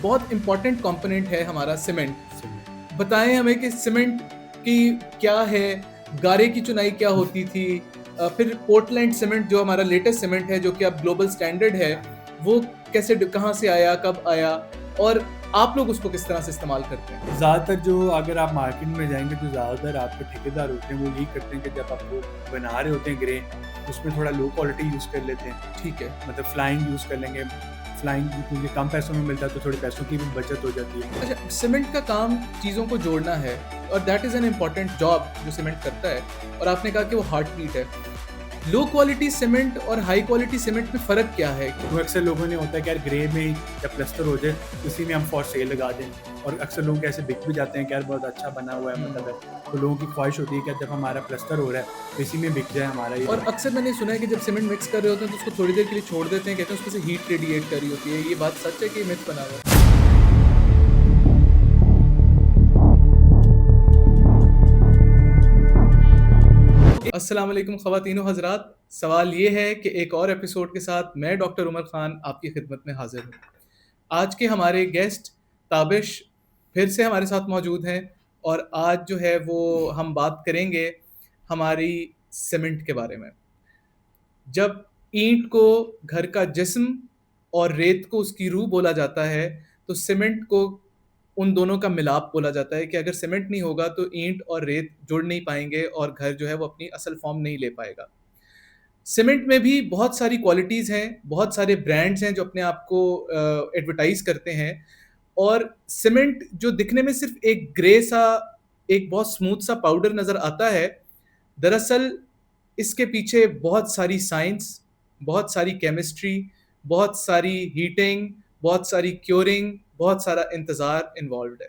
बहुत important component है हमारा सीमेंट। सीमेंट। बताएं हमें कि सीमेंट की क्या है, गारे की चुनाई क्या होती थी, फिर पोर्टलैंड सीमेंट जो हमारा लेटेस्ट सीमेंट है जो कि अब ग्लोबल स्टैंडर्ड है, वो कैसे कहाँ से आया, कब आया, और आप लोग उसको किस तरह से इस्तेमाल करते हैं। ज़्यादातर जो अगर आप मार्केट में जाएंगे तो ज़्यादातर आपके ठेकेदार होते हैं, वो यही करते हैं कि जब आप वो बना रहे होते हैं ग्रे, उसमें थोड़ा लो क्वालिटी यूज़ कर लेते हैं। ठीक है। मतलब फ्लाइंग यूज़ कर लेंगे। फ्लाइंग क्योंकि कम पैसों में मिलता है तो थोड़ी पैसों की भी बचत हो जाती है। अच्छा, सीमेंट का काम चीज़ों को जोड़ना है और that is an important job जो सीमेंट करता है, और आपने कहा कि वो हार्ट बीट है। लो क्वालिटी सीमेंट और हाई क्वालिटी सीमेंट में फ़र्क क्या है? तो अक्सर लोगों ने होता है कि यार ग्रे में ही जब प्लस्तर हो जाए उसी में हम फॉर सेल लगा दें, और अक्सर लोग ऐसे बिक भी जाते हैं कि यार बहुत अच्छा बना हुआ है, मतलब है, तो लोगों की ख्वाहिश होती है कि जब हमारा प्लस्तर हो रहा है तो इसी में बिक जाए हमारा ये। और अक्सर मैंने सुना है कि जब सीमेंट मिक्स कर रहे होते हैं तो उसको थोड़ी देर के लिए छोड़ देते हैं, कहते हैं उसमें से हीट रेडिएट कर रही होती है। ये बात सच है कि मिथ बना हुआ है? अस्सलाम वालेकुम ख़वातीनो हज़रात। सवाल ये है कि एक और एपिसोड के साथ मैं डॉक्टर उमर ख़ान आपकी खिदमत में हाज़िर हूँ। आज के हमारे गेस्ट ताबिश फिर से हमारे साथ मौजूद हैं, और आज जो है वो हम बात करेंगे हमारी सीमेंट के बारे में। जब ईंट को घर का जिस्म और रेत को उसकी रूह बोला जाता है, तो सीमेंट को उन दोनों का मिलाप बोला जाता है कि अगर सीमेंट नहीं होगा तो ईंट और रेत जुड़ नहीं पाएंगे और घर जो है वो अपनी असल फॉर्म नहीं ले पाएगा। सीमेंट में भी बहुत सारी क्वालिटीज़ हैं, बहुत सारे ब्रांड्स हैं जो अपने आप को एडवर्टाइज़ करते हैं, और सीमेंट जो दिखने में सिर्फ एक ग्रे सा, एक बहुत स्मूथ सा पाउडर नज़र आता है, दरअसल इसके पीछे बहुत सारी साइंस, बहुत सारी केमिस्ट्री, बहुत सारी हीटिंग, बहुत सारी क्योरिंग, बहुत सारा इंतज़ार इन्वॉल्व्ड है।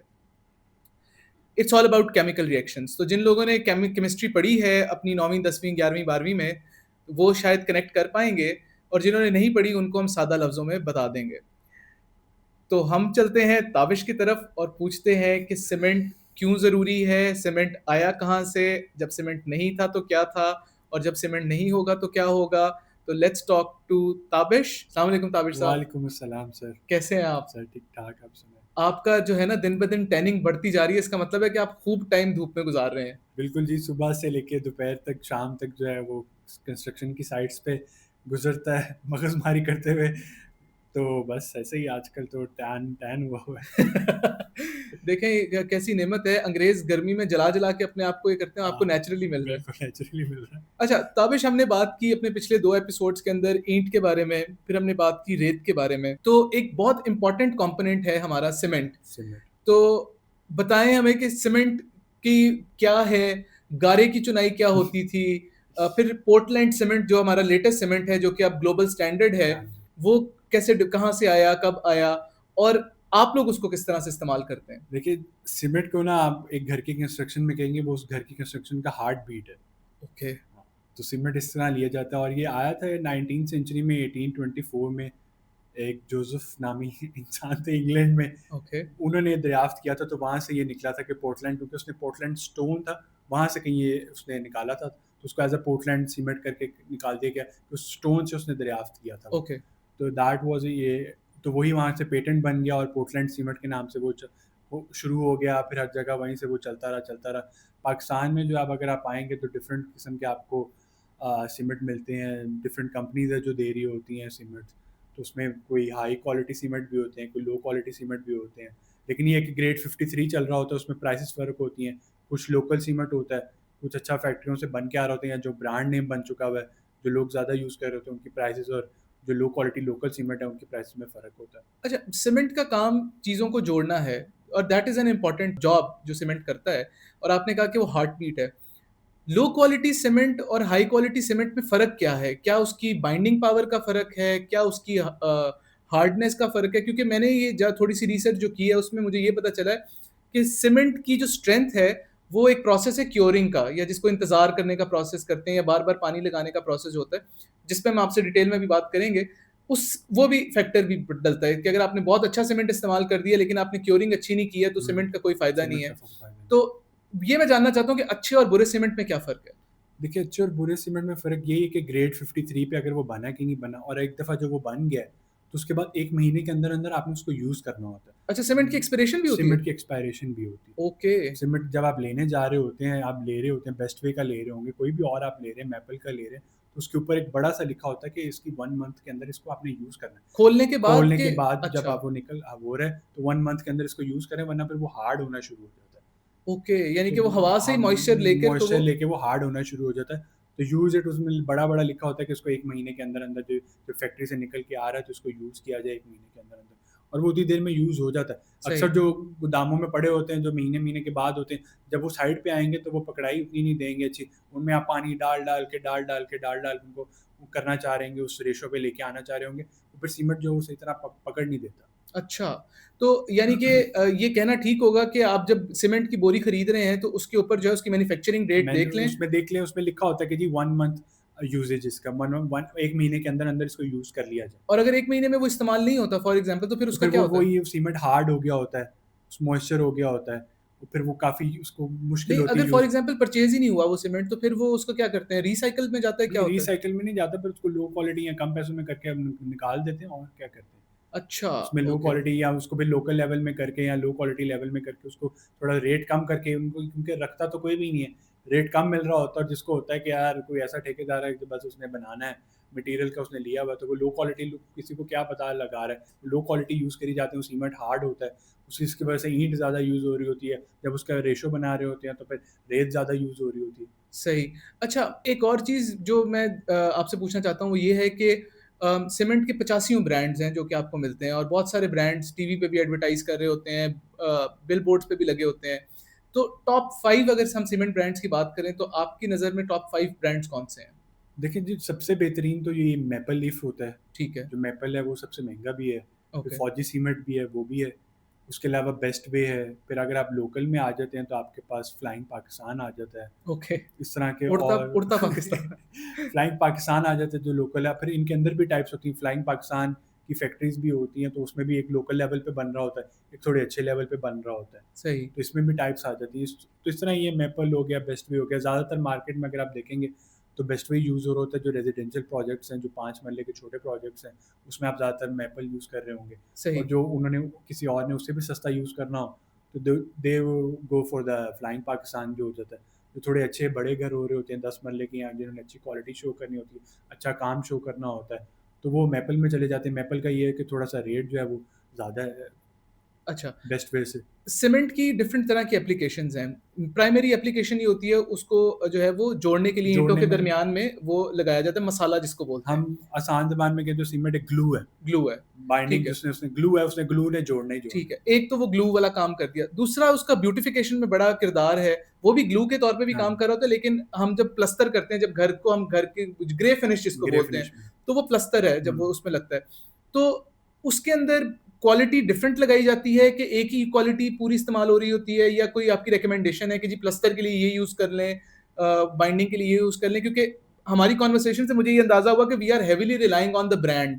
It's all about chemical reactions. तो जिन लोगों ने केमिस्ट्री पढ़ी है अपनी 9वीं 10वीं 11वीं 12वीं में, वो शायद कनेक्ट कर पाएंगे, और जिन्होंने नहीं पढ़ी उनको हम सादा लफ्ज़ों में बता देंगे। तो हम चलते हैं ताबिश की तरफ और पूछते हैं कि सीमेंट क्यों ज़रूरी है, सीमेंट आया कहाँ से, जब सीमेंट नहीं था तो क्या था, और जब सीमेंट नहीं होगा तो क्या होगा। तो लेट्स टॉक टू ताबिश। अस्सलाम वालेकुम ताबिश साहब, वालेकुम अस्सलाम सर। कैसे हैं आप? सर ठीक ठाक, आप सुनाए। आपका जो है ना दिन ब दिन टैनिंग बढ़ती जा रही है, इसका मतलब है कि आप खूब टाइम धूप में गुजार रहे हैं। बिल्कुल जी, सुबह से लेके दोपहर तक, शाम तक जो है वो कंस्ट्रक्शन की साइट्स पे गुजरता है मगजमारी करते हुए। तो बस ऐसे ही आजकल तो टैन टैन हुआ हुआ है। देखें ये कैसी नेमत है, अंग्रेज गर्मी में जला जला के अपने आप को ये करते हैं, आपको हाँ, नेचुरली मिल रहा है। बिल्कुल नेचुरली मिल रहा है। अच्छा ताबिश, हमने बात की अपने पिछले 2 एपिसोड्स के अंदर ईंट के बारे में, फिर हमने बात की रेत के बारे में। तो एक बहुत इंपॉर्टेंट कंपोनेंट है हमारा सीमेंट। सीमेंट। तो बताएं हमें कि सीमेंट की क्या है, गारे की चुनाई क्या होती थी, फिर पोर्टलैंड सीमेंट जो हमारा लेटेस्ट सीमेंट है जो कि अब ग्लोबल स्टैंडर्ड है, हाँ जी। वो कैसे कहाँ से आया, कब आया, और आप लोग उसको किस तरह से इस्तेमाल करते हैं। देखिए, सीमेंट को ना आप एक घर की कंस्ट्रक्शन में कहेंगे, वो उस घर की कंस्ट्रक्शन का हार्ट बीट है। ओके। हाँ, तो सीमेंट इस तरह लिया जाता है, और ये आया था 19 सेंचुरी में, 1824 में। एक जोसेफ नामी इंसान थे इंग्लैंड में, ओके। उन्होंने दरियाफ्त किया था, तो वहाँ से ये निकला था कि पोर्टलैंड, क्योंकि उसने पोर्टलैंड स्टोन था, वहाँ से कहीं ये उसने निकाला था, तो उसको एज अ पोर्टलैंड सीमेंट करके निकाल दिया गया, तो स्टोन से उसने दरियाफ्त किया था। ओके। तो दैट वाज ये, तो वही वहाँ से पेटेंट बन गया, और पोर्टलैंड सीमेंट के नाम से वो शुरू हो गया, फिर हर जगह वहीं से वो चलता रहा। पाकिस्तान में जो आप अगर आप आएंगे तो डिफरेंट किस्म के आपको सीमेंट मिलते हैं, डिफरेंट कंपनीज है जो दे रही होती हैं सीमेंट। तो उसमें कोई हाई क्वालिटी सीमेंट भी होते हैं, कोई लो क्वालिटी सीमेंट भी होते हैं, लेकिन ये कि ग्रेड 53 चल रहा होता है, उसमें प्राइसेस फ़र्क होती हैं। कुछ लोकल सीमेंट होता है, कुछ अच्छा फैक्ट्रियों से बन के आ रहे होते हैं, जो ब्रांड नेम बन चुका हुआ है, जो लोग ज़्यादा यूज़ कर रहे होते हैं, उनकी प्राइसेस, और जो लो क्वालिटी लोकल सीमेंट है उनकी प्राइसेस में फ़र्क होता है। अच्छा, सीमेंट का काम चीज़ों को जोड़ना है, और that is an important job जो सीमेंट करता है, और आपने कहा कि वो हार्ट बीट है। लो क्वालिटी सीमेंट और हाई क्वालिटी सीमेंट में फ़र्क क्या है? क्या उसकी बाइंडिंग पावर का फ़र्क है? क्या उसकी हार्डनेस का फ़र्क है? क्योंकि मैंने ये थोड़ी-सी रिसर्च जो की है उसमें मुझे ये पता चला है कि सीमेंट की जो स्ट्रेंथ है, वो एक प्रोसेस है क्योरिंग का, या जिसको इंतज़ार करने का प्रोसेस करते हैं, या बार-बार पानी लगाने का प्रोसेस होता है, जिस पे हम आपसे डिटेल में भी बात करेंगे। उस वो भी फैक्टर भी डलता है कि अगर आपने बहुत अच्छा सीमेंट इस्तेमाल कर दिया लेकिन आपने क्योरिंग अच्छी नहीं की है, तो सीमेंट का कोई फ़ायदा नहीं सीमेंट है। का फ़ायदा नहीं। तो ये मैं जानना चाहता हूँ कि अच्छे और बुरे सीमेंट में क्या फ़र्क है? देखिए, अच्छे और बुरे सीमेंट में फ़र्क यही है कि ग्रेड 53 पे अगर वो बना कि नहीं बना, और एक दफ़ा जब वो बन गया है, तो उसके बाद 1 महीने के अंदर-अंदर आपने उसको यूज़ करना होता है। अच्छा, सीमेंट की एक्सपिरेशन भी होती है? सीमेंट की एक्सपायरेशन भी होती है। ओके। सीमेंट जब आप लेने जा रहे होते हैं, आप ले रहे होते हैं, बेस्ट वे का ले रहे होंगे, कोई भी और आप ले रहे हैं, मैपल का ले रहे हैं, तो उसके ऊपर एक बड़ा-सा लिखा होता है कि इसकी 1 मंथ के अंदर इसको आपने यूज़ करना है। खोलने के बाद खोलने के के बाद जब अच्छा, आप वो हो रहा है, तो 1 मंथ के अंदर इसको यूज़ करें, वरना फिर वो हार्ड होना शुरू हो जाता है। ओके, यानी तो कि वो हवा से ही हम मॉइस्चर लेकर तो मॉइस्चर वो लेके वो हार्ड होना शुरू हो जाता है। तो यूज़ इट उसमें बड़ा-बड़ा लिखा होता है कि इसको 1 महीने के अंदर-अंदर जो फैक्ट्री से निकल के आ रहा है, तो इसको यूज़ किया जाए 1 महीने के अंदर-अंदर, और वो उतनी देर में यूज़ हो जाता है। सही। अक्सर जो गोदामों में पड़े होते हैं, जो महीने-महीने के बाद होते हैं, जब वो साइड पे आएँगे तो वो पकड़ाई उतनी नहीं देंगे अच्छी। उनमें आप पानी डाल-डाल के, डाल-डाल के, डाल-डाल के उनको वो करना चाह रहे होंगे, उस रेशो पे लेके आना चाह रहे होंगे, तो फिर सीमेंट जो है वो सही तरह पकड़ नहीं देता। अच्छा, तो यानी कि ये कहना ठीक होगा कि आप जब सीमेंट की बोरी खरीद रहे हैं, तो उसके ऊपर जो है उसकी मैन्युफैक्चरिंग डेट मैंने देख लें। उसमें देख लिया, उसमें लिखा होता है कि जी 1 मंथ यूसेज इसका, 1 महीने के अंदर-अंदर इसको यूज़ कर लिया जाए। और अगर 1 महीने में वो इस्तेमाल नहीं होता फॉर एग्ज़ाम्पल, तो फिर तो उसका फिर क्या वो होता है? वही सीमेंट हार्ड हो गया होता है, मॉइस्चर हो गया होता है, तो फिर वो काफ़ी उसको मुश्किल नहीं, होती अगर है फॉर यूज़। एग्ज़ाम्पल परचेज़ ही नहीं हुआ वो सीमेंट, तो फिर वो उसको क्या करते हैं? रीसाइकिल में जाता है, क्या नहीं, होता है? रीसाइकिल में नहीं जाता, पर उसको लो क्वालिटी या कम पैसों में करके हम निकाल देते हैं, और क्या करते हैं। अच्छा, उसमें लो ओके, क्वालिटी या उसको भी लोकल लेवल में करके या लो क्वालिटी लेवल में करके उसको थोड़ा रेट कम करके उनको, क्योंकि रखता तो कोई भी नहीं है, रेट कम मिल रहा होता है, और जिसको होता है कि यार कोई ऐसा ठेकेदार है कि बस उसने बनाना है, मटेरियल का उसने लिया हुआ है, तो वो लो क्वालिटी, किसी को क्या पता लगा रहा है, लो क्वालिटी यूज़ करी जाती है, वो सीमेंट हार्ड होता है, उसकी वजह से ईंट ज़्यादा यूज़ हो रही होती है, जब उसका रेशो बना रहे होते हैं तो फिर रेत ज़्यादा यूज़ हो रही होती है। सही। अच्छा, एक और चीज़ जो मैं आपसे पूछना चाहता हूँ, वो ये है कि सीमेंट के 85 ब्रांड्स हैं जो कि आपको मिलते हैं और बहुत सारे ब्रांड्स टीवी पे भी एडवर्टाइज़ कर रहे होते हैं, बिलबोर्ड्स पे भी लगे होते हैं। तो टॉप 5 अगर हम सीमेंट ब्रांड्स की बात करें, तो आपकी नज़र में टॉप 5 ब्रांड्स कौन-से हैं? देखिए जी, सबसे बेहतरीन तो ये मैपल लीफ होता है। ठीक है, जो मैपल है वो सबसे महँगा भी है, फिर ओके, फौजी सीमेंट भी है, वो भी है। उसके अलावा बेस्ट वे है, फिर अगर आप लोकल में आ जाते हैं तो आपके पास फ्लाइंग पाकिस्तान आ जाता है। ओके। इस तरह के उड़ता और उड़ता पाकिस्तान। फ्लाइंग पाकिस्तान आ जाता है जो लोकल है, फिर इनके अंदर भी टाइप्स होती हैं। फ्लाइंग पाकिस्तान की फैक्ट्रीज़ भी होती हैं, तो उसमें भी एक लोकल लेवल पे बन रहा होता है, एक थोड़े अच्छे लेवल पे बन रहा होता है। सही, तो इसमें भी टाइप्स आ जाती हैं। तो इस तरह ये मैपल हो गया, बेस्ट वे हो गया। ज़्यादातर मार्केट में अगर आप देखेंगे तो बेस्ट वे यूज़ हो रहा होता है, जो रेजिडेंशियल प्रोजेक्ट्स हैं, जो 5 मरले के छोटे प्रोजेक्ट्स हैं, उसमें आप ज़्यादातर मैपल यूज़ कर रहे होंगे। सही। और जो उन्होंने किसी और ने उससे भी सस्ता यूज़ करना हो, तो they go for the flying Pakistan जो हो जाता है। जो थोड़े अच्छे बड़े घर हो रहे होते हैं 10 मरले के, या जिन्होंने अच्छी क्वालिटी शो करनी होती है, अच्छा काम शो करना होता है, तो वो मैपल में चले जाते हैं। मैपल का ये है कि थोड़ा-सा रेट जो है वो ज़्यादा है अच्छा, बेस्ट वे से। सीमेंट की डिफरेंट तरह की एप्लीकेशंस हैं। प्राइमरी एप्लीकेशन ये होती है उसको जो है वो जोड़ने के लिए ईंटों जोड़ने के में दरमियान में वो लगाया जाता है, मसाला जिसको बोलते हैं, हम आसान ज़बान में कहें तो सीमेंट एक ग्लू है, ग्लू है। बाइंडिंग ठीक है, जिसने उसने ग्लू है, उसने ग्लू ने जोड़ना ही जोड़ना ठीक है। है। एक तो वो ग्लू वाला काम कर दिया, दूसरा उसका ब्यूटिफिकेशन में बड़ा किरदार है, वो भी ग्लू के तौर पे भी काम हाँ, कर रहा होता है, लेकिन हम जब प्लस्तर करते हैं, जब घर को हम घर के ग्रे फिनिश जिसको ग्रे बोलते हैं, फिनिश में। तो वो प्लस्तर है जब हुँ। वो उसमें लगता है। तो उसके अंदर क्वालिटी डिफरेंट लगाई जाती है कि एक ही क्वालिटी पूरी इस्तेमाल हो रही होती है, या कोई आपकी रिकमेंडेशन है कि जी प्लस्तर के लिए ये यूज़ कर लें, बाइंडिंग के लिए ये यूज़ कर लें? क्योंकि हमारी कन्वर्सेशन से मुझे ये अंदाज़ा हुआ कि we are heavily relying on the brand,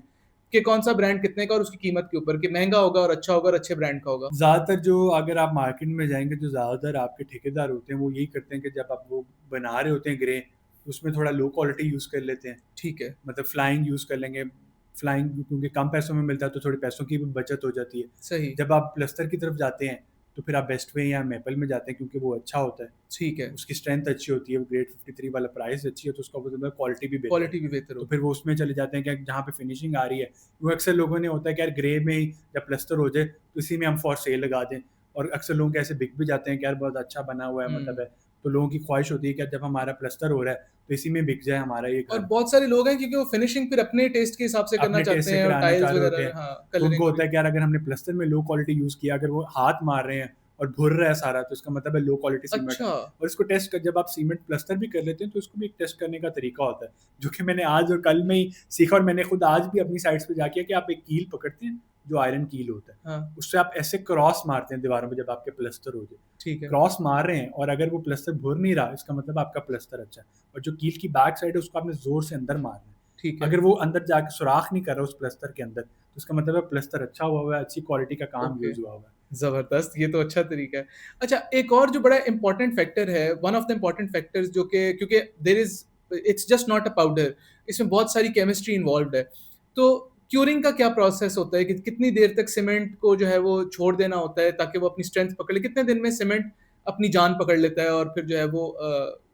कि कौन-सा ब्रांड कितने का और उसकी कीमत के ऊपर, कि महँगा होगा और अच्छा होगा और अच्छे ब्रांड का होगा। ज़्यादातर जो अगर आप मार्केट में जाएँगे, जो ज़्यादातर आपके ठेकेदार होते हैं, वो यही करते हैं कि जब आप वो बना रहे होते हैं ग्रे, उसमें थोड़ा लो क्वालिटी यूज़ कर लेते हैं। ठीक है, मतलब फ्लाइंग यूज़ कर लेंगे। फ्लाइंग क्योंकि कम पैसों में मिलता है, तो थोड़ी पैसों की भी बचत हो जाती है। सही, जब आप प्लस्तर की तरफ जाते हैं, तो फिर आप बेस्ट वे या मैपल में जाते हैं, क्योंकि वो अच्छा होता है। ठीक है। उसकी स्ट्रेंथ अच्छी होती है, वो ग्रेड 53 वाला प्राइस अच्छी है, तो उसका मतलब क्वालिटी भी बेहतर है। क्वालिटी भी बेहतर तो होगी। फिर वो उसमें चले जाते हैं कि जहाँ पे फिनिशिंग आ रही है, वो अक्सर लोगों ने होता है कि यार ग्रे में ही जब प्लस्तर हो जाए, तो इसी में हम फॉर सेल लगा दें। और अक्सर लोग ऐसे बिक भी जाते हैं कि यार बहुत अच्छा बना हुआ है, मतलब हुँ। है। तो लोगों की ख्वाहिश होती है कि जब हमारा प्लस्तर हो रहा है, तो इसी में बिक जाए हमारा ये और घर। बहुत सारे लोग हैं क्योंकि वो फिनिशिंग फिर अपने टेस्ट के हिसाब से करना अपने टेस्ट चाहते से हैं और कराना चाह टाइल्स रहे होते हैं, वगैरह, हाँ, तो उनको कलरिंग होता भी। है कि यार अगर हमने प्लस्तर में लो क्वालिटी यूज़ किया, अगर वो हाथ मार रहे हैं और भुर रहा है सारा, तो इसका मतलब है लो क्वालिटी सीमेंट है। अच्छा, और इसको टेस्ट कर, जब आप सीमेंट प्लस्तर भी कर लेते हैं, तो इसको भी एक टेस्ट करने का तरीका होता है, जो कि मैंने आज और कल में ही सीखा, और मैंने खुद आज भी अपनी साइट्स पे जाके कि आप एक कील पकड़ते हैं, जो आयरन कील होता है, हाँ, उससे आप ऐसे क्रॉस मारते हैं दीवारों में जब आपके प्लस्तर हो जाए। ठीक है, क्रॉस मार रहे हैं और अगर वो प्लस्तर भुर नहीं रहा, इसका मतलब आपका प्लस्तर अच्छा है। और जो कील की बैक साइड है, उसको आपने ज़ोर से अंदर मारना है। ठीक है, अगर वो अंदर जाके सुराख नहीं कर रहा उस प्लस्तर के अंदर, तो इसका मतलब है प्लस्तर अच्छा हुआ है, अच्छी क्वालिटी का काम ओके, यूज़ हुआ हुआ है। ज़बरदस्त, ये तो अच्छा तरीका है। अच्छा, एक और जो बड़ा इम्पोर्टेंट फैक्टर है, one of the important factors जो कि क्योंकि there is it's just not a powder, इसमें बहुत सारी केमिस्ट्री इन्वॉल्व्ड है। तो क्यूरिंग का क्या प्रोसेस होता है कि कितनी देर तक सीमेंट को जो है वो छोड़ देना होता है ताकि वो अपनी स्ट्रेंथ पकड़ ले? कितने दिन में सीमेंट अपनी जान पकड़ लेता है और फिर जो है वो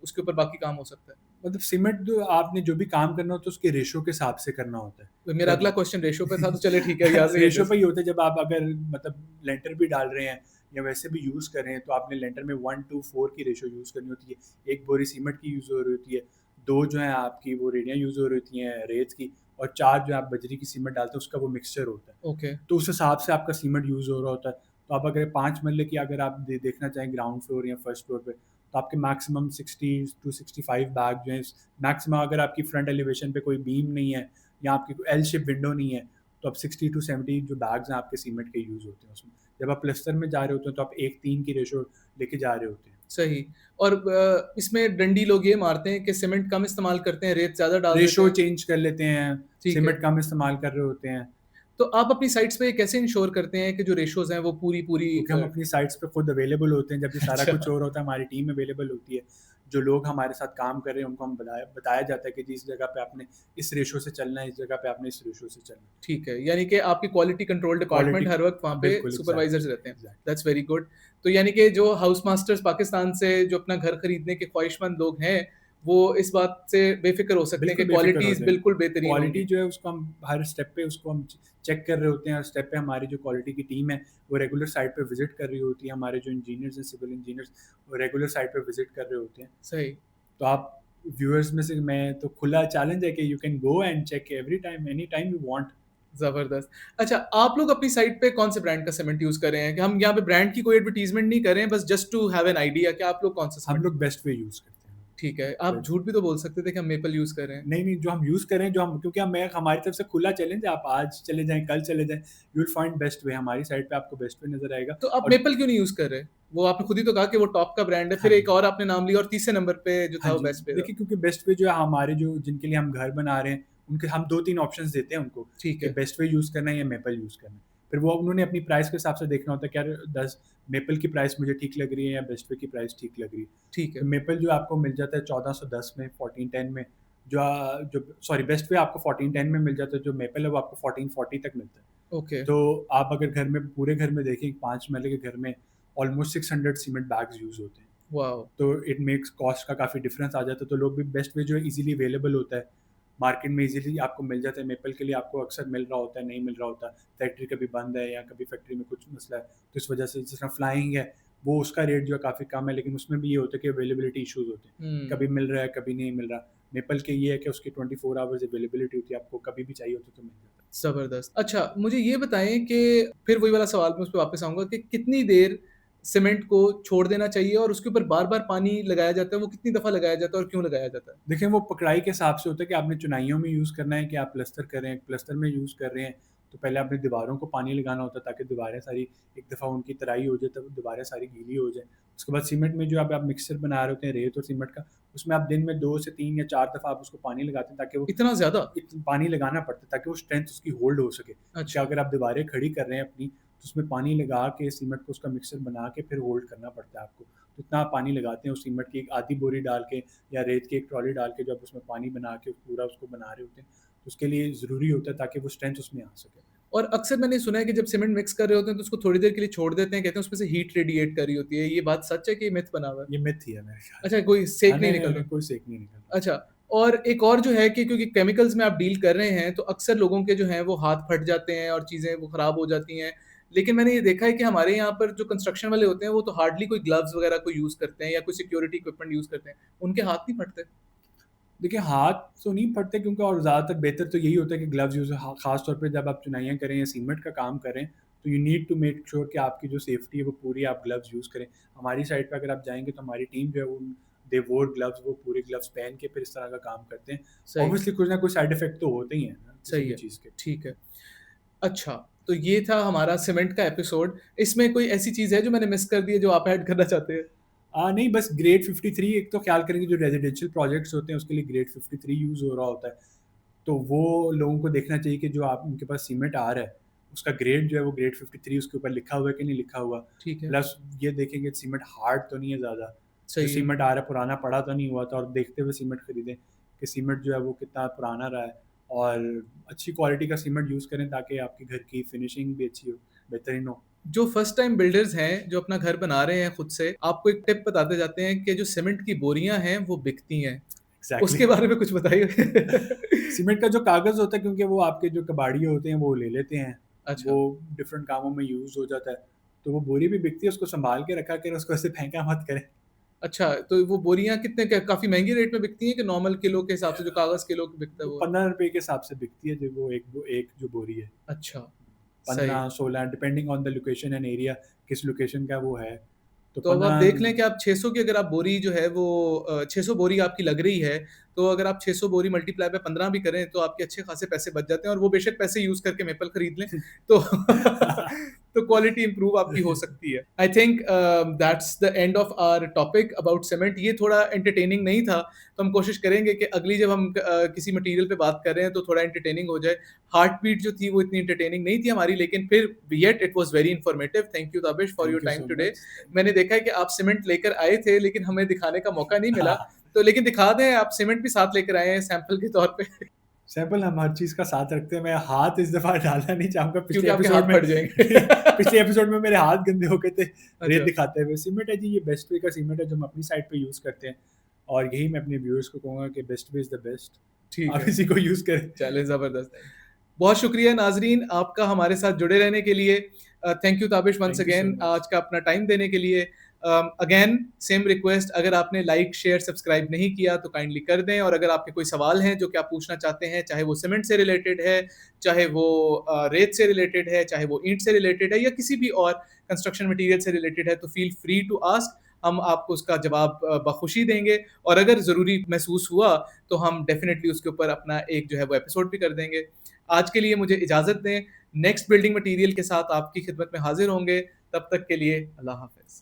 उसके ऊपर बाकी काम हो सकता है? मतलब सीमेंट जो आपने जो भी काम करना होता है उसके रेशो के हिसाब से करना होता है। तो मेरा अगला जब क्वेश्चन रेशो पे था, तो चलिए ठीक है, यहाँ से रेशो पे ही होता है, जब आप अगर मतलब लेंटर भी डाल रहे हैं या वैसे भी यूज़ कर रहे हैं तो आपने लेंटर में 1:4 की रेशो यूज़ करनी होती है। एक बोरी सीमेंट की यूज़ हो रही होती है, 2 जो है आपकी वो रेडियाँ यूज़ हो रही होती हैं रेत की, और 4 जो आप बजरी की सीमेंट डालते हैं उसका वो मिक्सचर होता है। ओके। तो उस हिसाब से आपका सीमेंट यूज़ हो रहा होता है। तो आप अगर 5 मरले की अगर आप देखना चाहें ग्राउंड फ्लोर या फर्स्ट फ्लोर पे, तो आपके मैक्सिमम 60 टू 65 बैग जो हैं, मैक्सिमम अगर आपकी फ्रंट एलिवेशन पे कोई बीम नहीं है या आपकी कोई एल शेप विंडो नहीं है, तो आप 60 टू 70 जो बैग्स हैं आपके सीमेंट के यूज़ होते हैं उसमें। जब आप प्लास्टर में जा रहे होते हैं तो आप 1:3 की रेशो लेके जा रहे होते हैं। सही। और इसमें डंडी लोग ये मारते हैं कि सीमेंट कम इस्तेमाल करते हैं, रेत ज़्यादा डाल देते रेशो हैं। चेंज कर लेते हैं, ठीक है। सीमेंट कम इस्तेमाल कर रहे होते हैं। तो आप अपनी साइट्स पे कैसे इंश्योर करते हैं कि जो रेशोज़ हैं वो पूरी-पूरी क्योंकि हम अपनी साइट्स पे खुद अवेलेबल होते हैं, जब ये सारा कुछ अच्छा। हो रहा होता है हमारी टीम अवेलेबल होती है। जो लोग हमारे साथ काम कर रहे हैं उनको हम बताया बताया जाता है कि जी इस जगह पे आपने इस रेशो से चलना है, इस जगह पे आपने इस रेशो से चलना है। ठीक है, यानी कि आपकी क्वालिटी कंट्रोल डिपार्टमेंट क्वालिटी हर वक़्त वहाँ पे बिल्कुल, सुपरवाइज़र्स एग्ज़ैक्टली, रहते हैं। एग्ज़ैक्टली। That's very good. तो यानी कि जो हाउस मास्टर्स पाकिस्तान से जो अपना घर खरीदने के ख्वाहिशमंद लोग हैं, वो इस बात से बेफ़िक्र हो सकते हैं कि बिल्कुल बेफ़िक्र क्वालिटीज़ होते हैं। बिल्कुल बेहतरीन क्वालिटी होंगी। जो है उसको हम हर स्टेप पे उसको हम चेक कर रहे होते हैं, हर स्टेप पे हमारी जो क्वालिटी की टीम है, वो रेगुलर साइट पे विज़िट कर रही होती है। हमारे जो इंजीनियर्स हैं, सिविल इंजीनियर्स, वो रेगुलर साइट पे विज़िट कर रहे होते हैं। सही। तो आप व्यूअर्स में से मैं तो खुला चैलेंज है कि you can go and check every time, any time you want. ज़बरदस्त। अच्छा, आप लोग अपनी साइट पे कौन से ब्रांड का सीमेंट यूज़ कर रहे हैं? कि हम यहाँ पे ब्रांड की कोई एडवर्टाइज़मेंट नहीं कर रहे हैं, बस just to have an idea कि आप लोग कौन सा हम सीमेंट। लोग बेस्ट वे यूज़ करते हैं। ठीक है, आप बेस्ट झूठ भी तो बोल सकते थे कि हम मेपल यूज़ कर रहे हैं। नहीं, नहीं, जो हम यूज़ कर रहे हैं, जो हम क्योंकि मैं हमारी तरफ से खुला चैलेंज है, आप आज चले जाएँ, कल चले जाएँ, you will find best way, हमारी साइट पे आपको बेस्ट वे नज़र आएगा। तो आप और मेपल क्यों नहीं यूज़ कर रहे? वो आपने खुद ही तो कहा कि वो टॉप का ब्रांड है, हाँ फिर जी। एक और आपने नाम लिया और तीसरे नंबर पे जो हाँ था वो जी, बेस्ट पे था। देखिए क्योंकि बेस्ट वे जो है हमारे जो जिनके लिए हम घर बना रहे हैं, उनके हम 2-3 ऑप्शंस देते हैं उनको ठीक कि है, बेस्ट वे यूज़ करना है या मेपल यूज़ करना है। फिर वो उन्होंने अपनी प्राइस के हिसाब से देखना होता है कि यार 10 मेपल की प्राइस मुझे ठीक लग रही है या बेस्ट वे की प्राइस ठीक लग रही है। ठीक है। तो मेपल जो आपको मिल जाता है 1410 में, 1410 में, जो सॉरी बेस्ट वे आपको 1410 में मिल जाता है, जो मेपल है वो आपको 1440 तक मिलता है। ओके, तो आप अगर घर में पूरे घर में देखें 5 महले के घर में ऑलमोस्ट 600 सीमेंट बैग्स यूज़ होते हैं। वॉव! तो इट मेक्स कॉस्ट का काफ़ी डिफरेंस आ जाता है, तो लोग भी बेस्ट वे जो है इजीली अवेलेबल होता है, मार्केट में इजीली आपको मिल जाता है। मेपल के लिए आपको अक्सर मिल रहा होता है, नहीं मिल रहा होता, फैक्ट्री कभी बंद है या कभी फैक्ट्री में कुछ मसला है, तो इस वजह से जिस तरह फ्लाइंग है वो उसका रेट जो है काफ़ी कम है, लेकिन उसमें भी ये होता है कि अवेलेबिलिटी इशूज़ होते हैं, हुँ, कभी मिल रहा है कभी नहीं मिल रहा। मेपल के ये है कि उसकी 24 आवर्स अवेलेबिलिटी होती है, आपको कभी भी चाहिए होता है तो मिल जाता है। ज़बरदस्त। अच्छा, मुझे ये बताएँ कि फिर वही वाला सवाल मैं उस पे वापस आऊँगा कि कितनी देर सीमेंट को छोड़ देना चाहिए और उसके ऊपर बार-बार पानी लगाया जाता है, वो कितनी दफ़ा लगाया जाता है और क्यों लगाया जाता है? देखिए, वो पकड़ाई के हिसाब से होता है कि आपने चुनाइयों में यूज़ करना है कि आप प्लस्तर कर रहे हैं। प्लस्तर में यूज़ कर रहे हैं, तो पहले आपने दीवारों को पानी लगाना होता है ताकि दीवारें सारी एक दफ़ा उनकी तराई हो जाए, तब दीवारें सारी गीली हो जाएँ। उसके बाद सीमेंट में जो आप मिक्सचर बना रहे होते हैं रेत और सीमेंट का, उसमें आप दिन में 2 से 3 या 4 दफ़ा आप उसको पानी लगाते हैं ताकि वो इतना ज़्यादा? पानी लगाना पड़ता है ताकि वो स्ट्रेंथ उसकी होल्ड हो सके। क्योंकि अच्छा, अगर आप दीवारें खड़ी कर रहे हैं अपनी, तो उसमें पानी लगा के सीमेंट को उसका मिक्सचर बना के फिर होल्ड करना पड़ता है आपको। तो इतना आप पानी लगाते हैं उस सीमेंट की एक आधी बोरी डाल के या रेत की एक ट्रॉली डाल के, जब उसमें पानी बना के पूरा उसको बना रहे होते हैं, तो उसके लिए ज़रूरी होता है ताकि वो स्ट्रेंथ उसमें आ सके। और अक्सर मैंने सुना है कि जब सीमेंट मिक्स कर रहे होते हैं तो उसको थोड़ी देर के लिए छोड़ देते हैं, कहते हैं उसमें से हीट रेडिएट कर रही होती है। ये बात सच है कि मिथ बना हुआ है? ये मिथ ही है मेरे ख्याल अच्छा, से। कोई हाँ, सेक नहीं नहीं, नहीं, निकल नहीं, रहा? कोई सेक नहीं निकल रहा। अच्छा, और एक और जो है कि क्योंकि केमिकल्स में आप डील कर रहे हैं, तो अक्सर लोगों के जो हैं वो हाथ फट जाते हैं और चीज़ें वो खराब हो जाती हैं। लेकिन मैंने ये देखा है कि हमारे यहाँ पर जो कंस्ट्रक्शन वाले होते हैं, वो तो हार्डली कोई ग्लव्स वगैरह को यूज़ करते हैं या कोई सिक्योरिटी इक्विपमेंट यूज़ करते हैं। उनके हाथ नहीं फटते? देखिए, हाथ तो नहीं फटते क्योंकि और ज़्यादातर बेहतर तो यही होता है कि ग्लव्स यूज़ ख़ास तौर पे जब आप चुनाइयाँ करें या सीमेंट का काम करें, तो you need to make sure कि आपकी जो सेफ्टी है वो पूरी आप ग्लव्स यूज़ करें। हमारी साइट पे अगर आप जाएँगे तो हमारी टीम जो है वो दे वोर ग्लव्स, वो पूरे ग्लव्स पहन के फिर इस तरह का काम करते हैं। सही, ऑब्वियसली कुछ ना कुछ साइड इफ़ेक्ट तो होते ही हैं ना, किसी सही भी है। चीज़ के। ठीक है। अच्छा, तो ये था हमारा सीमेंट का एपिसोड। इसमें कोई ऐसी चीज़ है जो मैंने मिस कर दी है, जो आप ऐड करना चाहते हैं? नहीं, बस ग्रेड 53 एक तो ख़्याल करेंगे, जो रेज़िडेंशियल प्रोजेक्ट्स होते हैं उसके लिए ग्रेड 53 यूज़ हो रहा होता है। तो वो लोगों को देखना चाहिए कि जो आप उनके पास सीमेंट आ रहा है, उसका ग्रेड जो है वो ग्रेड 53 उसके ऊपर लिखा हुआ है कि नहीं लिखा हुआ। ठीक है, प्लस ये देखेंगे सीमेंट हार्ड तो नहीं है ज़्यादा, जो सही है। सीमेंट आ रहा है पुराना पड़ा तो नहीं हुआ था, और देखते हुए सीमेंट खरीदें कि सीमेंट जो है वो कितना पुराना रहा है। और अच्छी क्वालिटी का सीमेंट यूज़ करें ताकि आपके घर की फिनिशिंग भी अच्छी हो, बेहतरीन हो। जो फर्स्ट टाइम बिल्डर्स हैं जो अपना घर बना रहे हैं खुद से, आपको एक टिप बताते जाते हैं कि जो सीमेंट की बोरियां हैं वो बिकती हैं, एग्जैक्टली उसके बारे में कुछ बताइए। सीमेंट का जो कागज़ होता है, क्योंकि वो आपके जो कबाड़ी होते हैं वो ले लेते हैं, अच्छा। वो डिफरेंट कामों में यूज़ हो जाता है, तो वो बोरी भी बिकती है, उसको संभाल के रखा कर, उसको ऐसे फेंका मत करें। अच्छा, तो वो बोरियां कितने काफी महंगी रेट में बिकती हैं कि नॉर्मल किलो के हिसाब से जो कागज किलो की बिकता है वो वो? 15 रुपए के हिसाब से बिकती है जो वो एक जो बोरी है। अच्छा, सही। 15-16 depending on the location and area, किस लोकेशन का वो है, तो तो अब आप 15। देख लें कि आप 600 की अगर आप बोरी जो है वो 600 बोरी आपकी लग रही है, तो अगर आप 600 बोरी मल्टीप्लाई बाय 15 भी करें तो आपके अच्छे खासे पैसे बच जाते हैं, और वो बेशक पैसे यूज़ करके मेपल खरीद लें, तो तो क्वालिटी इंप्रूव आपकी हो सकती है। I think that's the end of our topic about cement. ये थोड़ा एंटरटेनिंग नहीं था, तो हम कोशिश करेंगे कि अगली जब हम किसी मटेरियल पे बात कर रहे हैं तो थोड़ा एंटरटेनिंग हो जाए। हार्ट बीट जो थी वो इतनी एंटरटेनिंग नहीं थी हमारी, लेकिन फिर yet it was very informative. Thank you Tabish for your thank you time so today. Much. मैंने देखा है कि आप सीमेंट लेकर आए थे, लेकिन हमें दिखाने का मौका नहीं मिला, तो लेकिन दिखा दें, आप सीमेंट भी साथ लेकर आए हैं सैंपल के तौर पे। सैंपल हम हर चीज़ का साथ रखते हैं। मैं हाथ इस दफ़ा डालना नहीं चाहूँगा, क्योंकि पिछले आपके एपिसोड हाथ में फट जाएंगे। पिछले एपिसोड में मेरे हाथ गंदे हो गए थे रेत अच्छा। दिखाते हुए। सीमेंट है जी, ये बेस्ट वे का सीमेंट है जो हम अपनी साइड पे यूज़ करते हैं, और यही मैं अपने व्यूअर्स को कहूँगा कि best way is the best. ठीक आप है, इसी को यूज़ करें। चलें, ज़बरदस्त। बहुत शुक्रिया नाज़रीन आपका हमारे साथ जुड़े रहने के लिए। Thank you Tabish once thank you so again much. आज का अपना टाइम देने के लिए। अगेन सेम रिक्वेस्ट, अगर आपने लाइक, शेयर, सब्सक्राइब नहीं किया तो काइंडली कर दें, और अगर आपके कोई सवाल हैं जो कि आप पूछना चाहते हैं, चाहे वो सीमेंट से रिलेटेड है, चाहे वो रेत से रिलेटेड है, चाहे वो ईंट से रिलेटेड है, या किसी भी और कंस्ट्रक्शन मटीरियल से रिलेटेड है, तो फील फ्री टू आस्क। हम आपको उसका जवाब बखुशी देंगे, और अगर ज़रूरी महसूस हुआ तो हम डेफिनेटली उसके ऊपर अपना एक जो है वो एपिसोड भी कर देंगे। आज के लिए मुझे इजाज़त दें। नेक्स्ट बिल्डिंग मटेरियल के साथ आपकी खिदमत में हाजिर होंगे। तब तक के लिए अल्लाह हाफ़िज़।